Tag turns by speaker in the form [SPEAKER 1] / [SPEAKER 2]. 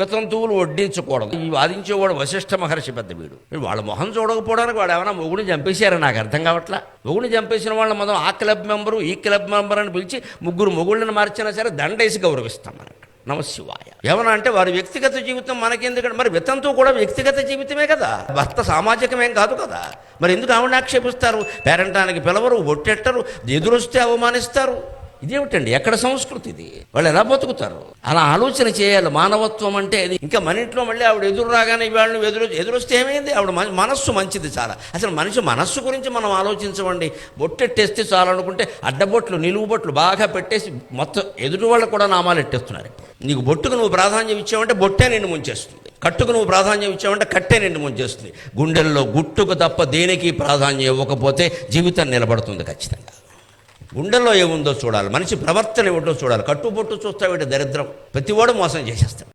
[SPEAKER 1] వితంతువులు వడ్డించకూడదు. ఈ వాదించేవాడు వశిష్ఠ మహర్షి పెద్ద వీడు. వాళ్ళ మొహం చూడకపోవడానికి వాడు ఏమైనా మొగుడిని చంపేశారని నాకు అర్థం కావట్లా. మొగుడిని చంపేసిన వాళ్ళ మొదలు ఆ క్లబ్ మెంబరు ఈ క్లబ్ మెంబర్ అని పిలిచి ముగ్గురు మొగుళ్ళని మార్చినా సరే దండేసి గౌరవిస్తాం మనం. నమశివాయ. ఏమన్నా అంటే వారి వ్యక్తిగత జీవితం మనకెందుకంటే, మరి వితంతువు కూడా వ్యక్తిగత జీవితమే కదా, భర్త సామాజికమేం కాదు కదా. మరి ఎందుకు ఆవిడని ఆక్షేపిస్తారు? పేరంటానికి పిలవరు, ఒట్టెట్టరు, ఎదురొస్తే అవమానిస్తారు. ఇదేమిటండి? ఎక్కడ సంస్కృతి ఇది? వాళ్ళు ఎలా బతుకుతారు? అలా ఆలోచన చేయాలి. మానవత్వం అంటే అది. ఇంకా మన ఇంట్లో మళ్ళీ ఆవిడ ఎదురు రాగానే వాళ్ళని ఎదురొస్తే ఏమైంది? ఆవిడ మనస్సు మంచిది చాలా. అసలు మనిషి మనస్సు గురించి మనం ఆలోచించమండి. బొట్టెట్టేస్తే చాలు అనుకుంటే అడ్డబొట్లు నిలువు బొట్లు బాగా పెట్టేసి మొత్తం ఎదుటి వాళ్ళకు కూడా నామాలు ఎట్టేస్తున్నారు. నీకు బొట్టుకు నువ్వు ప్రాధాన్యం ఇచ్చావంటే బొట్టే నిన్ను ముంచేస్తుంది, కట్టుకు నువ్వు ప్రాధాన్యం ఇచ్చావంటే కట్టే నిన్ను ముంచేస్తుంది. గుండెల్లో గుట్టుకు తప్ప దేనికి ప్రాధాన్యం ఇవ్వకపోతే జీవితం నిలబడుతుంది ఖచ్చితంగా. గుండెల్లో ఏముందో చూడాలి, మనిషి ప్రవర్తన ఏమిటో చూడాలి. కట్టుబొట్టు చూస్తావేటి దరిద్రం, ప్రతివాడు మోసం చేసేస్తాడు.